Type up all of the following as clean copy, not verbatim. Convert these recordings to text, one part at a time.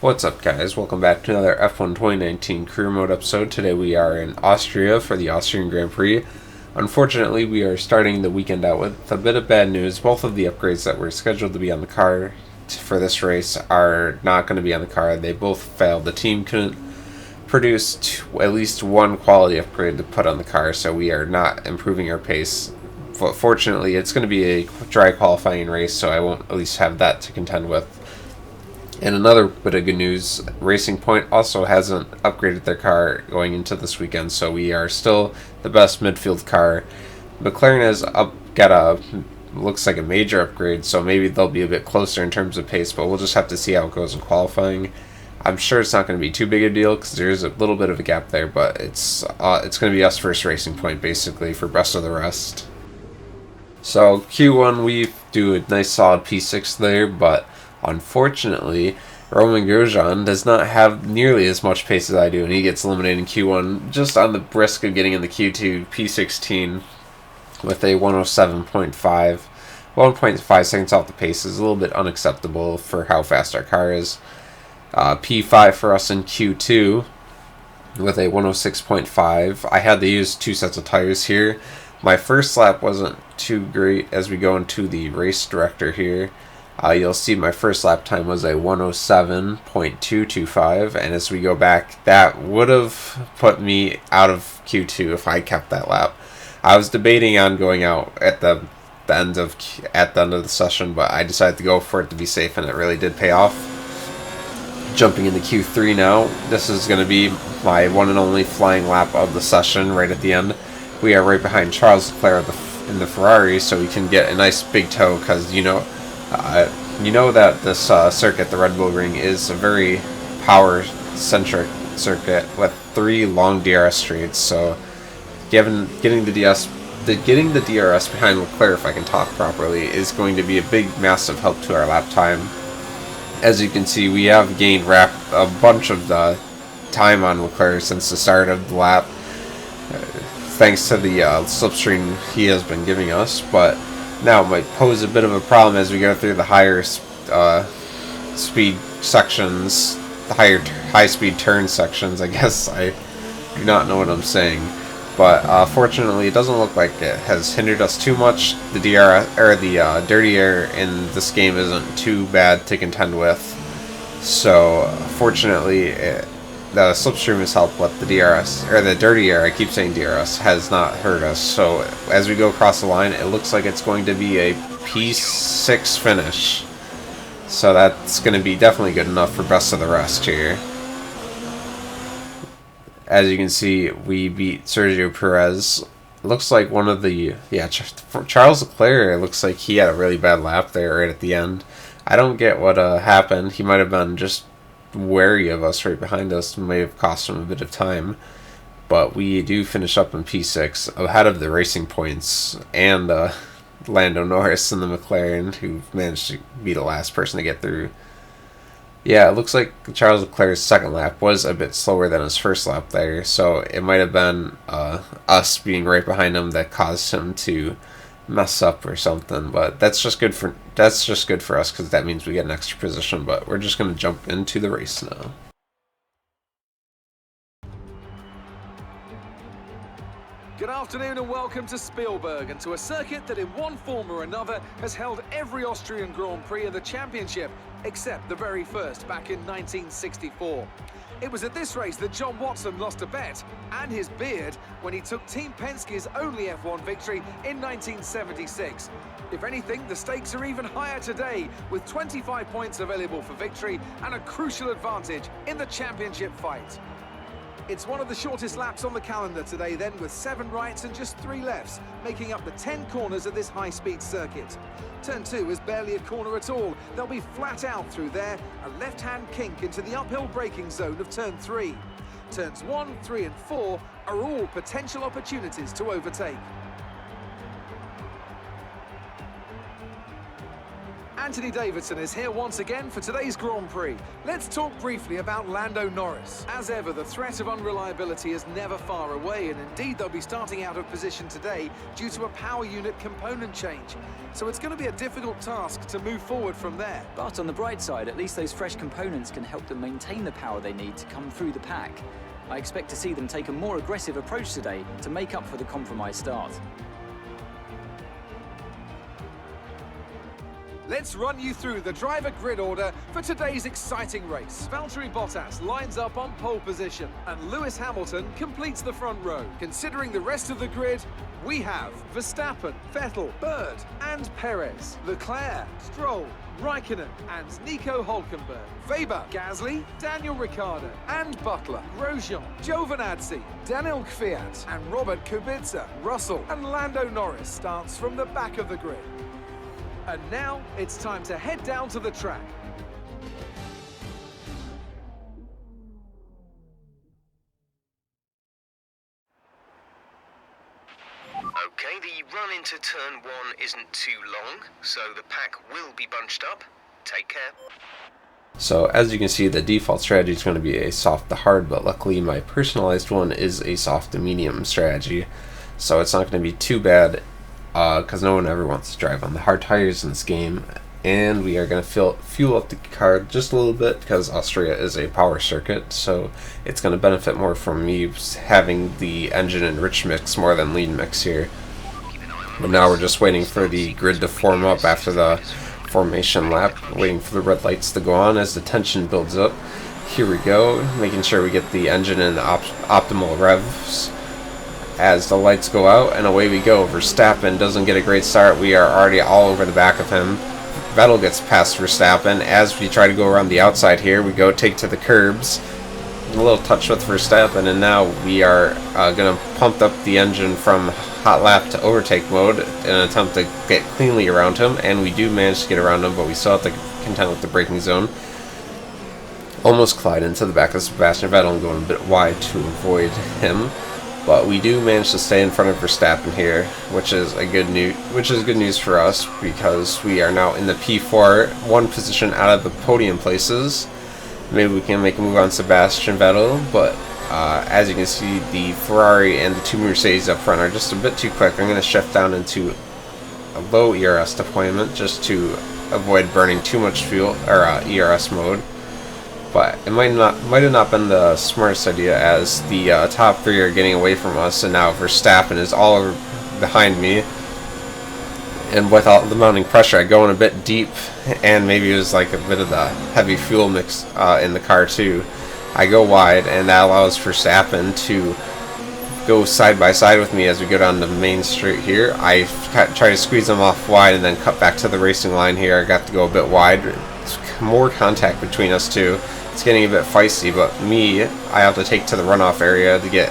What's up, guys? Welcome back to another F1 2019 Career Mode episode. Today we are in Austria for the Austrian Grand Prix. Unfortunately, we are starting the weekend out with a bit of bad news. Both of the upgrades that were scheduled to be on the car for this race are not going to be on the car. They both failed. The team couldn't produce at least one quality upgrade to put on the car, so we are not improving our pace. But fortunately, it's going to be a dry qualifying race, so I won't at least have that to contend with. And another bit of good news, Racing Point also hasn't upgraded their car going into this weekend, so we are still the best midfield car. McLaren has got looks like a major upgrade, so maybe they'll be a bit closer in terms of pace, but we'll just have to see how it goes in qualifying. I'm sure it's not going to be too big a deal because there's a little bit of a gap there, but it's going to be us versus Racing Point basically for best of the rest. So Q1 we do a nice solid P6 there, but unfortunately, Romain Grosjean does not have nearly as much pace as I do, and he gets eliminated in Q1 just on the brisk of getting in the Q2 P16 with a 107.5. 1.5 seconds off the pace is a little bit unacceptable for how fast our car is. P5 for us in Q2 with a 106.5. I had to use two sets of tires here. My first lap wasn't too great as we go into the race director here. You'll see my first lap time was a 107.225, and as we go back, that would have put me out of Q2 if I kept that lap. I was debating on going out at the end of the session, but I decided to go for it to be safe, and it really did pay off. Jumping into Q3 now, this is going to be my one and only flying lap of the session right at the end. We are right behind Charles Leclerc in the Ferrari, so we can get a nice big tow because you know that this circuit, the Red Bull Ring, is a very power-centric circuit with 3 long DRS straights. So, getting the DRS behind Leclerc, if I can talk properly, is going to be a big, massive help to our lap time. As you can see, we have gained a bunch of the time on Leclerc since the start of the lap, thanks to the slipstream he has been giving us, but now it might pose a bit of a problem as we go through the higher speed sections, the high-speed turn sections. I guess I do not know what I'm saying, but fortunately, it doesn't look like it has hindered us too much. The dirty air in this game isn't too bad to contend with, so fortunately, the slipstream has helped with the DRS, or the dirty air, I keep saying DRS, has not hurt us. So as we go across the line, it looks like it's going to be a P6 finish. So that's going to be definitely good enough for best of the rest here. As you can see, we beat Sergio Perez. Looks like one of the, Charles Leclerc, it looks like he had a really bad lap there right at the end. I don't get what happened. He might have been just wary of us right behind us, may have cost him a bit of time, but we do finish up in P6 ahead of the Racing Points and Lando Norris and the McLaren, who managed to be the last person to get through. Yeah, it looks like Charles Leclerc's second lap was a bit slower than his first lap there, so it might have been us being right behind him that caused him to mess up or something, but that's just good for us because that means we get an extra position. But we're just going to jump into the race now. Good afternoon and welcome to Spielberg, and to a circuit that in one form or another has held every Austrian Grand Prix in the championship except the very first back in 1964. It was at this race that John Watson lost a bet and his beard when he took Team Penske's only F1 victory in 1976. If anything, the stakes are even higher today, with 25 points available for victory and a crucial advantage in the championship fight. It's one of the shortest laps on the calendar today then, with 7 rights and just 3 lefts, making up the 10 corners of this high-speed circuit. Turn 2 is barely a corner at all. They'll be flat out through there, a left-hand kink into the uphill braking zone of Turn 3. Turns 1, 3 and 4 are all potential opportunities to overtake. Anthony Davidson is here once again for today's Grand Prix. Let's talk briefly about Lando Norris. As ever, the threat of unreliability is never far away, and indeed they'll be starting out of position today due to a power unit component change. So it's going to be a difficult task to move forward from there. But on the bright side, at least those fresh components can help them maintain the power they need to come through the pack. I expect to see them take a more aggressive approach today to make up for the compromised start. Let's run you through the driver grid order for today's exciting race. Valtteri Bottas lines up on pole position, and Lewis Hamilton completes the front row. Considering the rest of the grid, we have Verstappen, Vettel, Bird, and Perez, Leclerc, Stroll, Raikkonen, and Nico Hülkenberg, Weber, Gasly, Daniel Ricciardo, and Butler, Grosjean, Giovinazzi, Daniel Kvyat, and Robert Kubica. Russell and Lando Norris starts from the back of the grid. And now it's time to head down to the track. Okay, the run into turn 1 isn't too long, so the pack will be bunched up. Take care. So as you can see, the default strategy is going to be a soft to hard, but luckily my personalized one is a soft to medium strategy. So it's not going to be too bad, because no one ever wants to drive on the hard tires in this game. And we are going to fuel up the car just a little bit because Austria is a power circuit, so it's going to benefit more from me having the engine and rich mix more than lean mix here. But now we're just waiting for the grid to form up after the formation lap, waiting for the red lights to go on as the tension builds up. Here we go, making sure we get the engine in the optimal revs as the lights go out, and away we go. Verstappen doesn't get a great start. We are already all over the back of him. Vettel gets past Verstappen. As we try to go around the outside here, we go take to the curbs. A little touch with Verstappen, and now we are going to pump up the engine from hot lap to overtake mode in an attempt to get cleanly around him, and we do manage to get around him, but we still have to contend with the braking zone. Almost collide into the back of Sebastian Vettel and going a bit wide to avoid him. But we do manage to stay in front of Verstappen here, which is good news for us, because we are now in the P4, one position out of the podium places. Maybe we can make a move on Sebastian Vettel, but as you can see, the Ferrari and the two Mercedes up front are just a bit too quick. I'm going to shift down into a low ERS deployment just to avoid burning too much fuel, or ERS mode. But it might have not been the smartest idea, as the top three are getting away from us, and now Verstappen is all over behind me. And with all the mounting pressure, I go in a bit deep, and maybe it was like a bit of the heavy fuel mix in the car too. I go wide, and that allows Verstappen to go side by side with me as we go down the main straight here. I try to squeeze him off wide and then cut back to the racing line here. I got to go a bit wide. It's more contact between us two. It's getting a bit feisty, but I have to take to the runoff area to get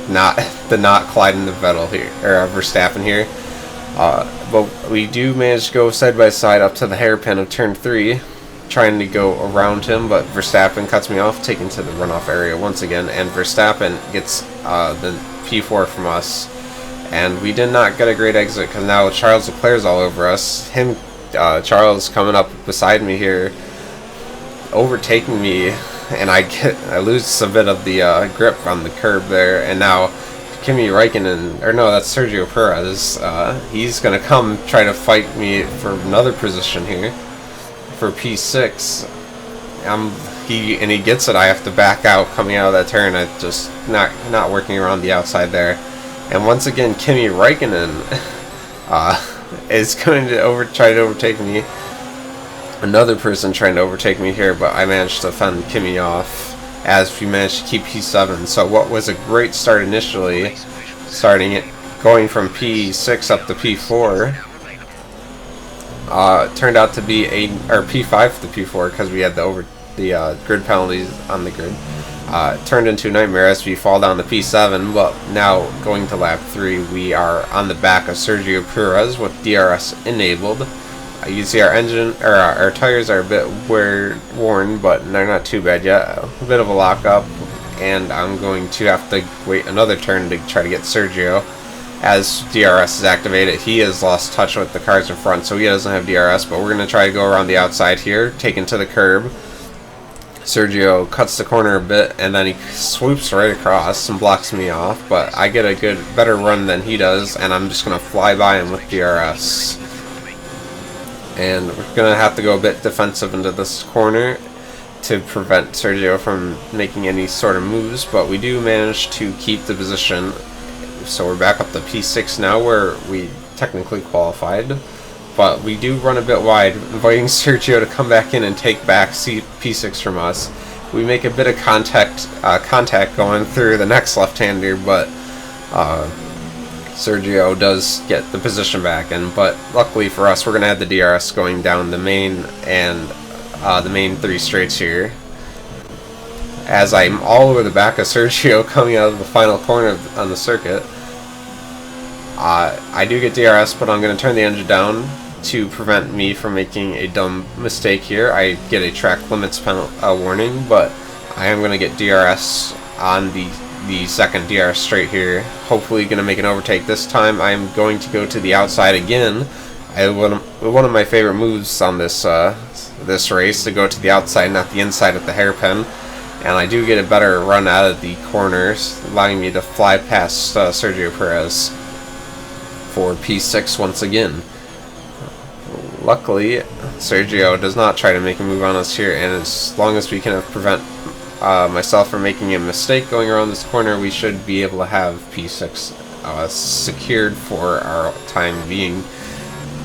not colliding the Vettel here, or Verstappen here. But we do manage to go side by side up to the hairpin of turn 3, trying to go around him, but Verstappen cuts me off, taking to the runoff area once again, and Verstappen gets the P4 from us. And we did not get a great exit, because now Charles Leclerc's all over us. Charles coming up beside me here, overtaking me, and I lose a bit of the grip on the curb there, and now Kimi Raikkonen, or no, that's Sergio Perez, he's going to come try to fight me for another position here, for P6. He gets it. I have to back out coming out of that turn. I just not working around the outside there. And once again, Kimi Raikkonen is going to try to overtake me. Another person trying to overtake me here, but I managed to fend Kimi off as we managed to keep P7. So what was a great start initially, going from P6 up to P4, turned out to be P5 to P4, because we had the grid penalties on the grid. Turned into a nightmare as we fall down to P7, but now going to lap 3, we are on the back of Sergio Perez with DRS enabled. You see our our tires are a bit worn, but they're not too bad yet. A bit of a lockup, and I'm going to have to wait another turn to try to get Sergio, as DRS is activated. He has lost touch with the cars in front, so he doesn't have DRS, but we're going to try to go around the outside here, taken to the curb. Sergio cuts the corner a bit, and then he swoops right across and blocks me off, but I get a better run than he does, and I'm just going to fly by him with DRS. And we're going to have to go a bit defensive into this corner to prevent Sergio from making any sort of moves, but we do manage to keep the position. So we're back up to P6 now, where we technically qualified, but we do run a bit wide, inviting Sergio to come back in and take back P6 from us. We make a bit of contact going through the next left-hander, but Sergio does get the position back. But luckily for us, we're going to have the DRS going down the main and the main 3 straights here. As I'm all over the back of Sergio coming out of the final corner on the circuit. I do get DRS, but I'm going to turn the engine down to prevent me from making a dumb mistake here. I get a track limits warning, but I am going to get DRS on the second DRS straight here. Hopefully going to make an overtake this time. I am going to go to the outside again. One of my favorite moves on this race, to go to the outside, not the inside at the hairpin. And I do get a better run out of the corners, allowing me to fly past Sergio Perez for P6 once again. Luckily, Sergio does not try to make a move on us here, and as long as we can prevent myself from making a mistake going around this corner, we should be able to have P6 secured for our time being.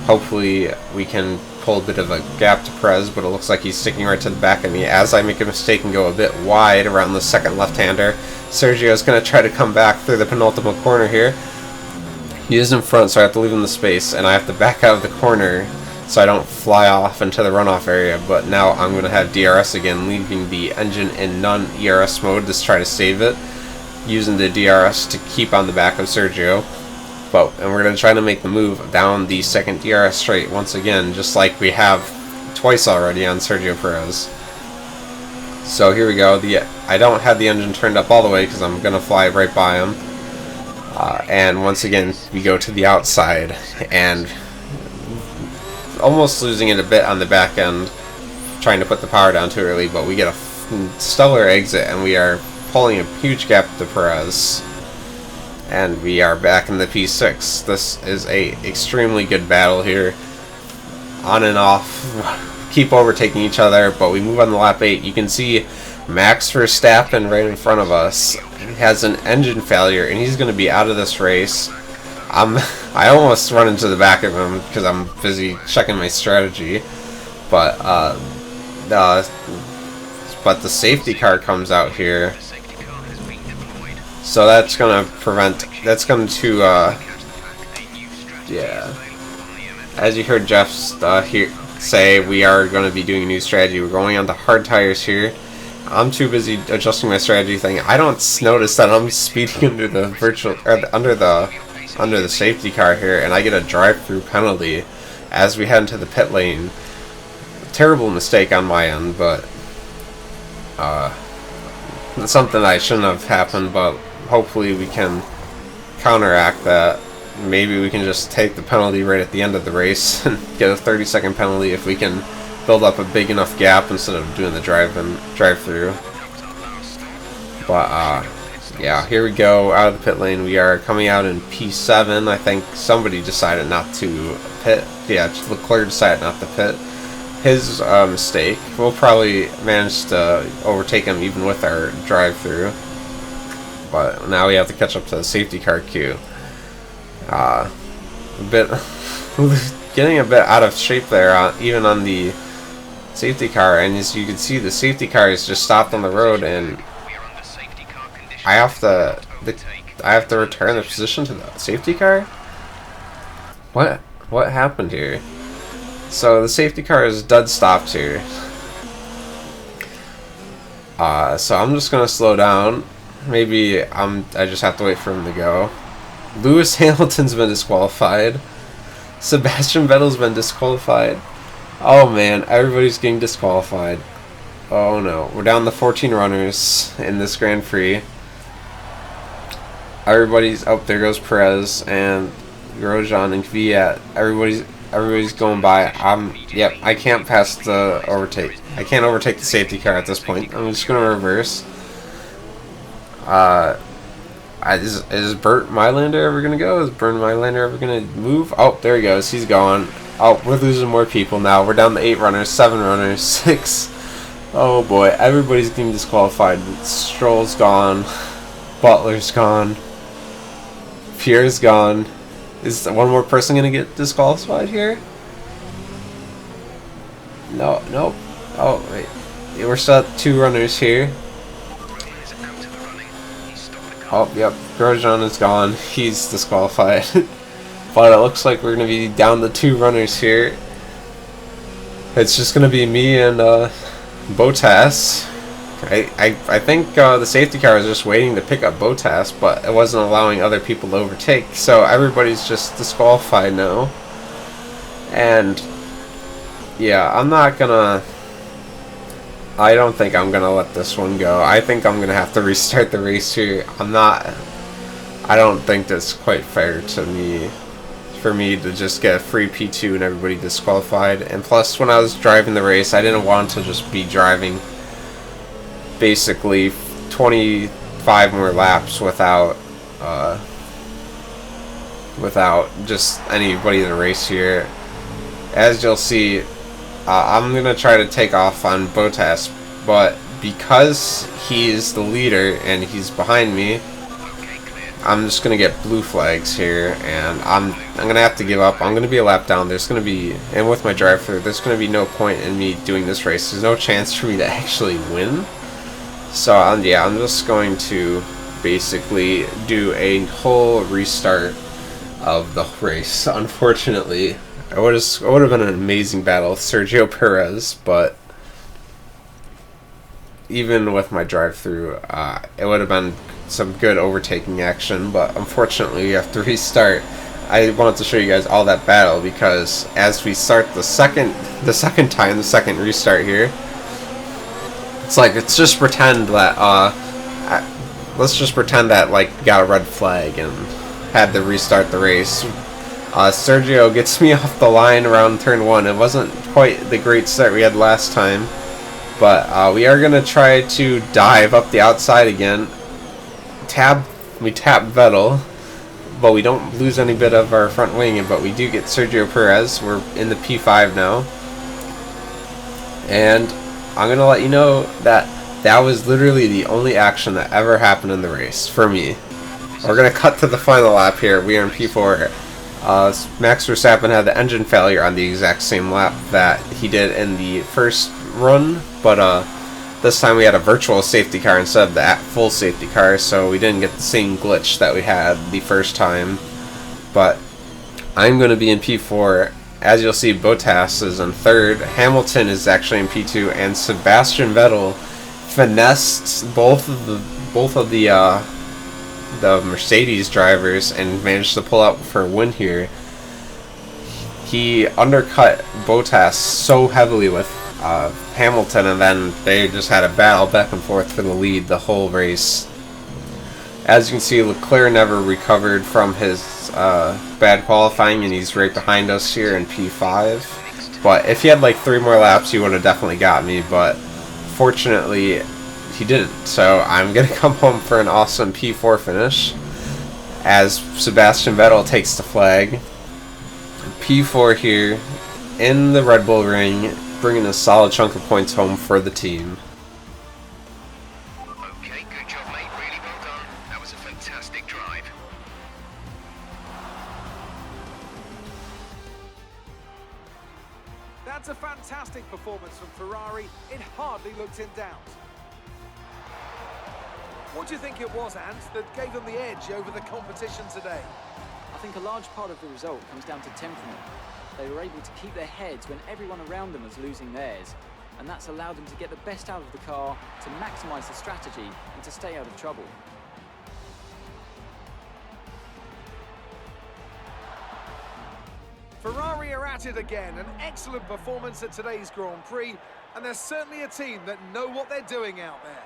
Hopefully we can pull a bit of a gap to Perez, but it looks like he's sticking right to the back of me. As I make a mistake and go a bit wide around the second left-hander, Sergio is going to try to come back through the penultimate corner here. He is in front, so I have to leave him the space, and I have to back out of the corner so I don't fly off into the runoff area. But now I'm going to have DRS again, leaving the engine in non-ERS mode to try to save it, using the DRS to keep on the back of Sergio. And we're going to try to make the move down the second DRS straight once again, just like we have twice already on Sergio Perez. So here we go. I don't have the engine turned up all the way because I'm going to fly right by him. And once again, we go to the outside, and almost losing it a bit on the back end, trying to put the power down too early, but we get a stellar exit, and we are pulling a huge gap to Perez. And we are back in the P6. This is a extremely good battle here. On and off. Keep overtaking each other, but we move on to lap 8. You can see Max Verstappen right in front of us. He has an engine failure, and he's going to be out of this race. I almost run into the back of him because I'm busy checking my strategy. But the safety car comes out here. So that's going to prevent, yeah. As you heard Jeff say, we are going to be doing a new strategy. We're going on to hard tires here. I'm too busy adjusting my strategy thing. I don't notice that I'm speeding under the safety car here, and I get a drive-through penalty as we head into the pit lane. Terrible mistake on my end, but it's something that shouldn't have happened, but hopefully we can counteract that. Maybe we can just take the penalty right at the end of the race and get a 30-second penalty if we can build up a big enough gap instead of doing the drive-through. But yeah, here we go out of the pit lane. We are coming out in P7. I think somebody decided not to pit. Yeah, Leclerc decided not to pit. His mistake. We'll probably manage to overtake him even with our drive-through. But now we have to catch up to the safety car queue. Getting a bit out of shape there, even on the safety car. And as you can see, the safety car is just stopped on the road, and I have to return the position to the safety car. What happened here? So the safety car is dead stopped here. So I'm just gonna slow down. Maybe I just have to wait for him to go. Lewis Hamilton's been disqualified. Sebastian Vettel's been disqualified. Oh man, everybody's getting disqualified. Oh no, we're down to 14 runners in this Grand Prix. Everybody's up. There goes Perez and Grosjean and Kvyat. Everybody's going by. Yep. I can't pass the overtake. I can't overtake the safety car at this point. I'm just gonna reverse. Is Bert Mylander ever gonna go? Is Bert Mylander ever gonna move? Oh, there he goes. He's gone. Oh, we're losing more people now. We're down to 8 runners, 7 runners, 6. Oh boy, everybody's getting disqualified. Stroll's gone. Butler's gone. Pierre's gone. Is one more person gonna get disqualified here? No, nope. Oh wait, we're still at 2 runners here. Oh yep, Grosjean is gone. He's disqualified. But it looks like we're gonna be down to 2 runners here. It's just gonna be me and Bottas. I think the safety car was just waiting to pick up Bottas, but it wasn't allowing other people to overtake. So everybody's just disqualified now. And yeah, I don't think I'm gonna let this one go. I think I'm gonna have to restart the race here. I don't think that's quite fair to me. For me to just get a free P2 and everybody disqualified. And plus, when I was driving the race, I didn't want to just be driving basically 25 more laps without just anybody in the race here. As you'll see, I'm gonna try to take off on Bottas, but because he's the leader and he's behind me, I'm just gonna get blue flags here, and I'm gonna have to give up. I'm gonna be a lap down. There's gonna be, and with my drive-through, there's gonna be no point in me doing this race. There's no chance for me to actually win. So yeah, I'm just going to basically do a whole restart of the race. Unfortunately, it would have been an amazing battle with Sergio Perez, but even with my drive-through, it would have been some good overtaking action, but unfortunately we have to restart. I wanted to show you guys all that battle because as we start the second restart here, let's just pretend that like got a red flag and had to restart the race. Sergio gets me off the line around turn 1. It wasn't quite the great start we had last time, but we are gonna try to dive up the outside again. We tap Vettel, but we don't lose any bit of our front wing, but we do get Sergio Perez. We're in the P5 now, and I'm gonna let you know that was literally the only action that ever happened in the race for me. We're gonna cut to the final lap here. We are in P4. Max Verstappen had the engine failure on the exact same lap that he did in the first run, but this time we had a virtual safety car instead of the full safety car, so we didn't get the same glitch that we had the first time. But I'm going to be in P4. As you'll see, Bottas is in 3rd. Hamilton is actually in P2, and Sebastian Vettel finessed both of the Mercedes drivers and managed to pull out for a win here. He undercut Bottas so heavily with Hamilton, and then they just had a battle back and forth for the lead the whole race. As you can see, Leclerc never recovered from his bad qualifying, and he's right behind us here in P5. But if he had like 3 more laps, he would have definitely got me, but fortunately he didn't. So I'm gonna come home for an awesome P4 finish as Sebastian Vettel takes the flag. P4 here in the Red Bull Ring, bringing a solid chunk of points home for the team. Okay, good job, mate. Really well done. That was a fantastic drive. That's a fantastic performance from Ferrari. It hardly looked in doubt. What do you think it was, Ant, that gave them the edge over the competition today? I think a large part of the result comes down to temperament. They were able to keep their heads when everyone around them was losing theirs, and that's allowed them to get the best out of the car, to maximise the strategy, and to stay out of trouble. Ferrari are at it again. An excellent performance at today's Grand Prix, and they're certainly a team that know what they're doing out there.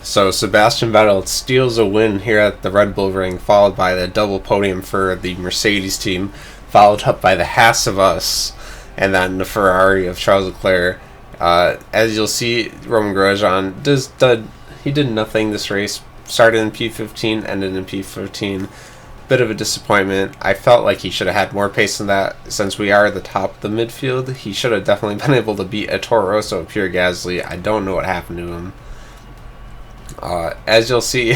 So Sebastian Vettel steals a win here at the Red Bull Ring, followed by the double podium for the Mercedes team, followed up by the Haas of us, and then the Ferrari of Charles Leclerc. As you'll see, Romain Grosjean did nothing this race. Started in P15, ended in P15. Bit of a disappointment. I felt like he should have had more pace than that. Since we are at the top of the midfield, he should have definitely been able to beat a Toro Rosso of Pierre Gasly. I don't know what happened to him. As you'll see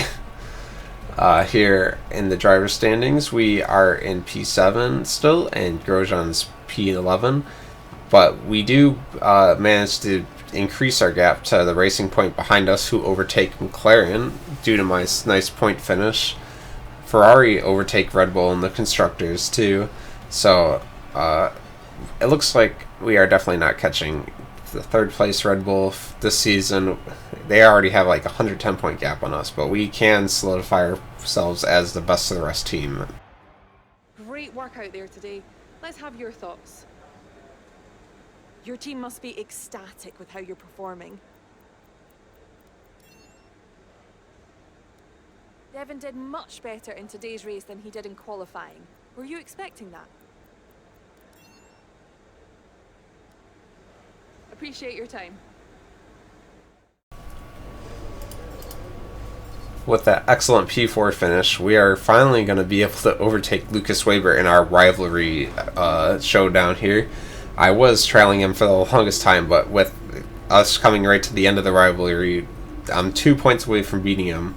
here in the driver's standings, we are in P7 still, and Grosjean's P11. But we do manage to increase our gap to the Racing Point behind us, who overtake McLaren due to my nice point finish. Ferrari overtake Red Bull in the constructors too, so it looks like we are definitely not catching the third place Red Bull this season. They already have like a 110 point gap on us, but we can solidify ourselves as the best of the rest team. Great work out there today. Let's have your thoughts. Your team must be ecstatic with how you're performing. Devin did much better in today's race than he did in qualifying. Were you expecting that? Appreciate your time. With that excellent P4 finish, we are finally going to be able to overtake Lucas Weber in our rivalry showdown here. I was trailing him for the longest time, but with us coming right to the end of the rivalry, I'm 2 points away from beating him.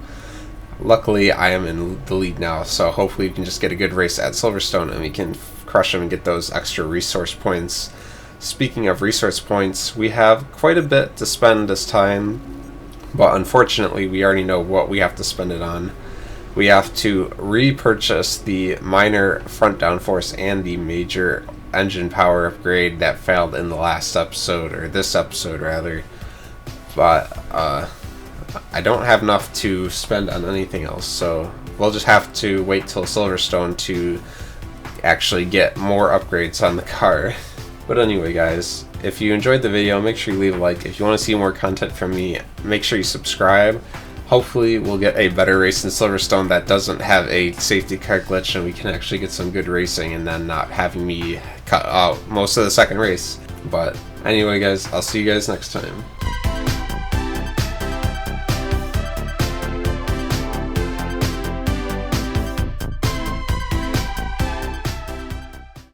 Luckily, I am in the lead now, so hopefully we can just get a good race at Silverstone and we can crush him and get those extra resource points. Speaking of resource points, we have quite a bit to spend this time, but unfortunately we already know what we have to spend it on. We have to repurchase the minor front downforce and the major engine power upgrade that failed in the last episode, or this episode rather, but I don't have enough to spend on anything else, so we'll just have to wait till Silverstone to actually get more upgrades on the car. But anyway guys, if you enjoyed the video, make sure you leave a like. If you want to see more content from me, make sure you subscribe. Hopefully we'll get a better race in Silverstone that doesn't have a safety car glitch, and we can actually get some good racing and then not having me cut out most of the second race. But anyway guys, I'll see you guys next time.